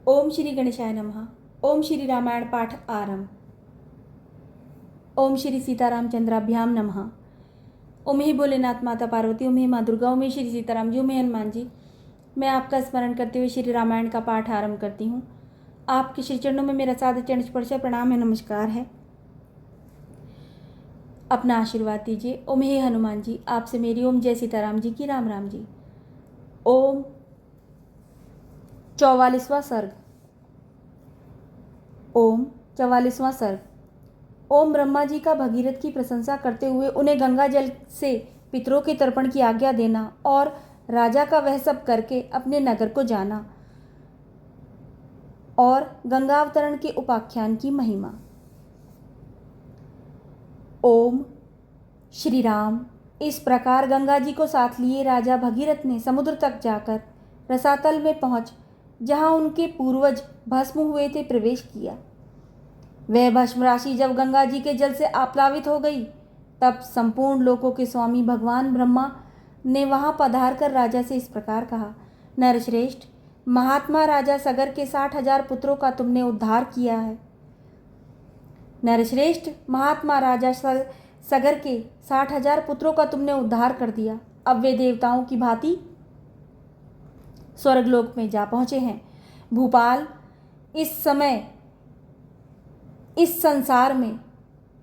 ओम श्री गणेशाय नमः। ओम श्री रामायण पाठ आरंभ। ओम श्री सीतारामचंद्राभ्याम नमः। ओम ही भोलेनाथ माता पार्वती, ओम ही माँ दुर्गा, ओम ही श्री सीताराम जी, ओम ही हनुमान जी। मैं आपका स्मरण करते हुए श्री रामायण का पाठ आरंभ करती हूँ। आपके श्री चरणों में मेरा सादर चरण स्पर्श प्रणाम है, नमस्कार है। अपना आशीर्वाद दीजिए। ओम हे हनुमान जी, आपसे मेरी ओम जय सीताराम जी की, राम राम जी। ओम 44वां सर्ग। ओम 44वां सर्ग। ओम ब्रह्मा जी का भगीरथ की प्रशंसा करते हुए उन्हें गंगा जल से पितरों के तर्पण की आज्ञा देना और राजा का वह सब करके अपने नगर को जाना और गंगावतरण के उपाख्यान की महिमा। ओम श्री राम। इस प्रकार गंगा जी को साथ लिए राजा भगीरथ ने समुद्र तक जाकर रसातल में पहुंच जहां उनके पूर्वज भस्म हुए थे प्रवेश किया। वह भस्म राशि जब गंगा जी के जल से आप्लावित हो गई तब संपूर्ण लोकों के स्वामी भगवान ब्रह्मा ने वहां पधार कर राजा से इस प्रकार कहा। नरश्रेष्ठ, महात्मा राजा सगर के 60,000 पुत्रों का तुमने उद्धार किया है। नरश्रेष्ठ, महात्मा राजा सगर के 60,000 पुत्रों का तुमने उद्धार कर दिया। अब वे देवताओं की भांति स्वर्गलोक में जा पहुंचे हैं। भूपाल, इस समय इस संसार में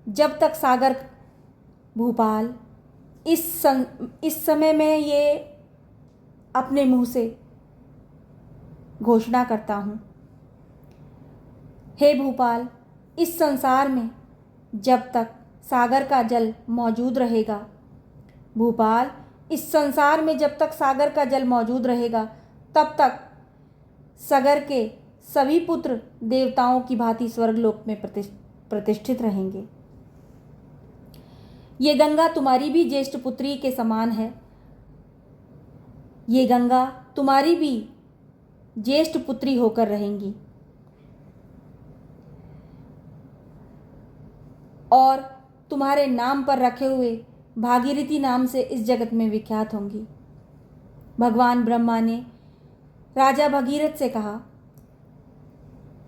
जब तक सागर भूपाल इस समय में ये अपने मुंह से घोषणा करता हूं। हे भूपाल, इस संसार में जब तक सागर का जल मौजूद रहेगा, भूपाल, इस संसार में जब तक सागर का जल मौजूद रहेगा तब तक सागर के सभी पुत्र देवताओं की भांति स्वर्गलोक में प्रतिष्ठित रहेंगे। ये गंगा तुम्हारी भी ज्येष्ठ पुत्री के समान है। ये गंगा तुम्हारी भी ज्येष्ठ पुत्री होकर रहेंगी और तुम्हारे नाम पर रखे हुए भागीरथी नाम से इस जगत में विख्यात होंगी। भगवान ब्रह्मा ने राजा भगीरथ से कहा,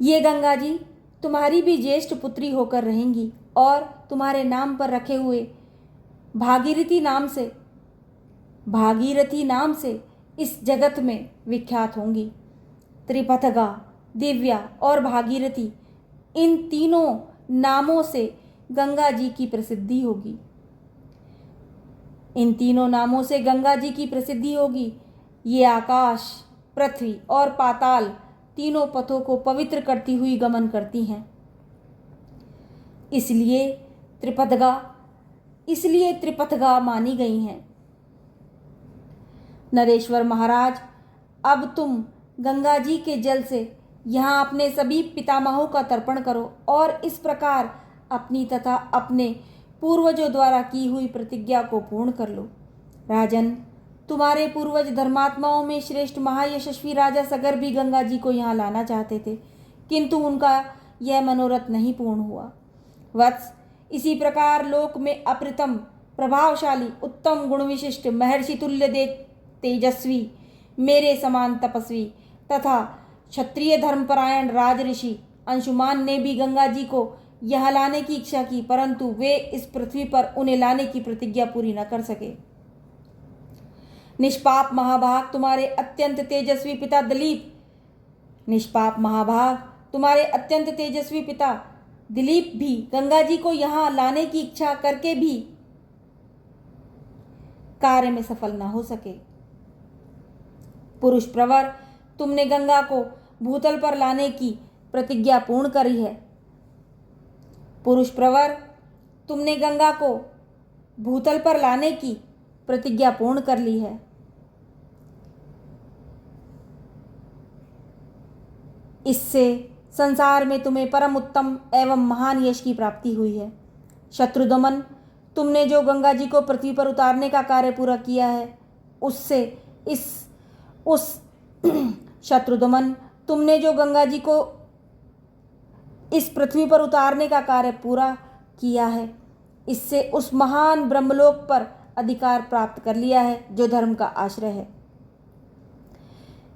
ये गंगा जी तुम्हारी भी ज्येष्ठ पुत्री होकर रहेंगी और तुम्हारे नाम पर रखे हुए भागीरथी नाम से इस जगत में विख्यात होंगी। त्रिपथगा, दिव्या और भागीरथी, इन तीनों नामों से गंगा जी की प्रसिद्धि होगी। इन तीनों नामों से गंगा जी की प्रसिद्धि होगी। ये आकाश, पृथ्वी और पाताल तीनों पथों को पवित्र करती हुई गमन करती हैं। इसलिए त्रिपथगा मानी गई हैं। नरेश्वर महाराज, अब तुम गंगा जी के जल से यहाँ अपने सभी पितामहों का तर्पण करो और इस प्रकार अपनी तथा अपने पूर्वजों द्वारा की हुई प्रतिज्ञा को पूर्ण कर लो। राजन, तुम्हारे पूर्वज धर्मात्माओं में श्रेष्ठ महायशस्वी राजा सगर भी गंगा जी को यहाँ लाना चाहते थे, किंतु उनका यह मनोरथ नहीं पूर्ण हुआ। वत्स, इसी प्रकार लोक में अप्रतिम, प्रभावशाली, उत्तम गुण विशिष्ट, महर्षि तुल्य तेजस्वी, मेरे समान तपस्वी तथा क्षत्रिय धर्मपरायण राज ऋषि अंशुमान ने भी गंगा जी को यहाँ लाने की इच्छा की, परंतु वे इस पृथ्वी पर उन्हें लाने की प्रतिज्ञा पूरी न कर सके। निष्पाप महाभाग, तुम्हारे अत्यंत तेजस्वी पिता दिलीप भी गंगा जी को यहाँ लाने की इच्छा करके भी कार्य में सफल न हो सके। पुरुष प्रवर, तुमने गंगा को भूतल पर लाने की प्रतिज्ञा पूर्ण करी है। पुरुष प्रवर, तुमने गंगा को भूतल पर लाने की प्रतिज्ञा पूर्ण कर ली है। इससे संसार में तुम्हें परम उत्तम एवं महान यश की प्राप्ति हुई है। शत्रुदमन, तुमने जो गंगा जी को पृथ्वी पर उतारने का कार्य पूरा किया है, शत्रुदमन, तुमने जो गंगा जी को इस पृथ्वी पर उतारने का कार्य पूरा किया है, इससे उस महान ब्रह्मलोक पर अधिकार प्राप्त कर लिया है जो धर्म का आश्रय है।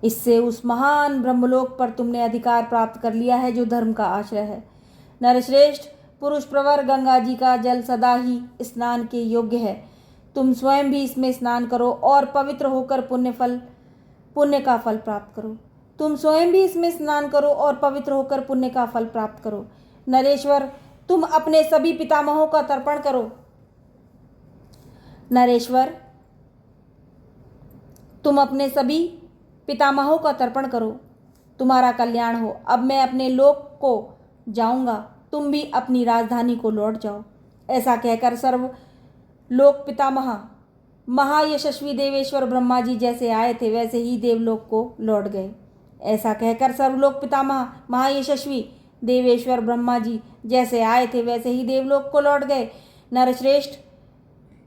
इससे उस महान ब्रह्मलोक पर तुमने अधिकार प्राप्त कर लिया है जो धर्म का आश्रय है। नरश्रेष्ठ, पुरुष प्रवर गंगा जी का जल सदा ही स्नान के योग्य है। तुम स्वयं भी इसमें स्नान करो और पवित्र होकर पुण्य का फल प्राप्त करो। तुम स्वयं भी इसमें स्नान करो और पवित्र होकर पुण्य का फल प्राप्त करो। नरेश्वर, तुम अपने सभी पितामहों का तर्पण करो। नरेश्वर, तुम अपने सभी पितामहों का तर्पण करो, तुम्हारा कल्याण हो। अब मैं अपने लोक को जाऊंगा, तुम भी अपनी राजधानी को लौट जाओ। ऐसा कहकर सर्व लोक पितामह महायशस्वी देवेश्वर ब्रह्मा जी जैसे आए थे वैसे ही देवलोक को लौट गए। ऐसा कहकर सर्वलोक पितामह महायशस्वी देवेश्वर ब्रह्मा जी जैसे आए थे वैसे ही देवलोक को लौट गए। नरश्रेष्ठ,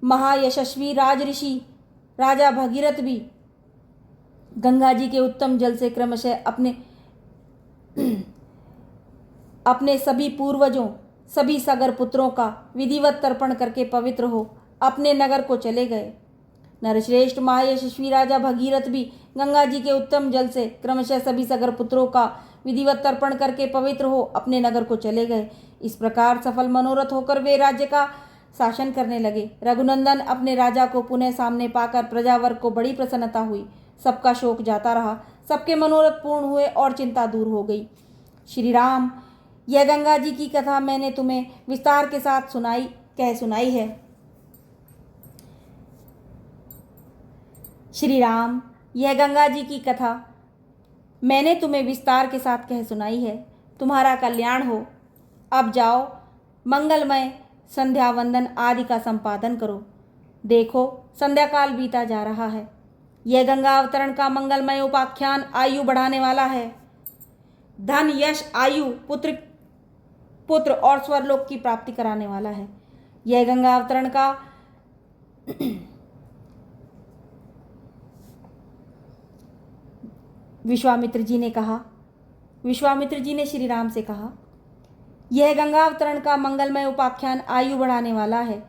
महायशस्वी राजऋषि राजा भगीरथ भी गंगा जी के उत्तम जल से क्रमशः अपने सभी पूर्वजों सभी सगर पुत्रों का विधिवत तर्पण करके पवित्र हो अपने नगर को चले गए। नरश्रेष्ठ, महायशस्वी राजा भगीरथ भी गंगा जी के उत्तम जल से क्रमशः सभी सगर पुत्रों का विधिवत तर्पण करके पवित्र हो अपने नगर को चले गए। इस प्रकार सफल मनोरथ होकर वे राज्य का शासन करने लगे। रघुनंदन अपने राजा को पुनः सामने पाकर प्रजावर्ग को बड़ी प्रसन्नता हुई। सबका शोक जाता रहा, सबके मनोरथ पूर्ण हुए और चिंता दूर हो गई। श्री राम, यह गंगा जी की कथा मैंने तुम्हें विस्तार के साथ सुनाई है। श्री राम, यह गंगा जी की कथा मैंने तुम्हें विस्तार के साथ कह सुनाई है। तुम्हारा कल्याण हो। अब जाओ, मंगलमय संध्या वंदन आदि का संपादन करो। देखो, संध्या काल बीता जा रहा है। यह गंगा अवतरण का मंगलमय उपाख्यान आयु बढ़ाने वाला है। धन, यश, आयु, पुत्र और स्वर्लोक की प्राप्ति कराने वाला है। यह गंगा अवतरण का विश्वामित्र जी ने श्री राम से कहा, यह गंगा अवतरण का मंगलमय उपाख्यान आयु बढ़ाने वाला है।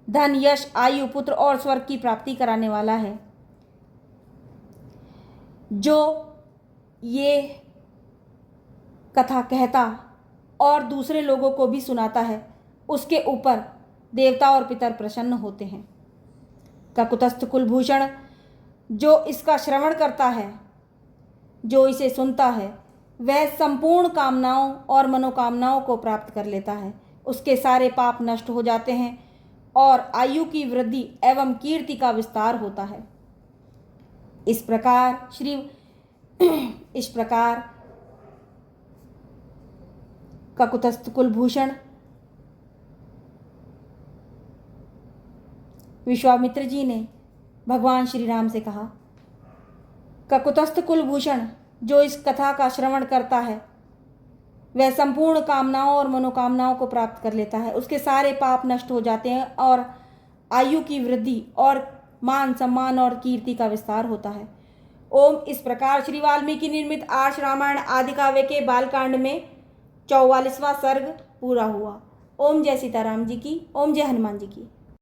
धन, यश, आयु, पुत्र और स्वर्ग की प्राप्ति कराने वाला है। जो ये कथा कहता और दूसरे लोगों को भी सुनाता है उसके ऊपर देवता और पितर प्रसन्न होते हैं। ककुतस्थ कुलभूषण, जो इसका श्रवण करता है, जो इसे सुनता है, वह संपूर्ण कामनाओं और मनोकामनाओं को प्राप्त कर लेता है। उसके सारे पाप नष्ट हो जाते हैं और आयु की वृद्धि एवं कीर्ति का विस्तार होता है। इस प्रकार ककुतस्थ कुलभूषण विश्वामित्र जी ने भगवान श्री राम से कहा, ककुतस्थ कुलभूषण, जो इस कथा का श्रवण करता है वह संपूर्ण कामनाओं और मनोकामनाओं को प्राप्त कर लेता है। उसके सारे पाप नष्ट हो जाते हैं और आयु की वृद्धि और मान सम्मान और कीर्ति का विस्तार होता है। ओम। इस प्रकार श्री वाल्मीकि निर्मित आर्ष रामायण आदि काव्य के बालकांड में 44वां सर्ग पूरा हुआ। ओम जय सीताराम जी की। ओम जय हनुमान जी की।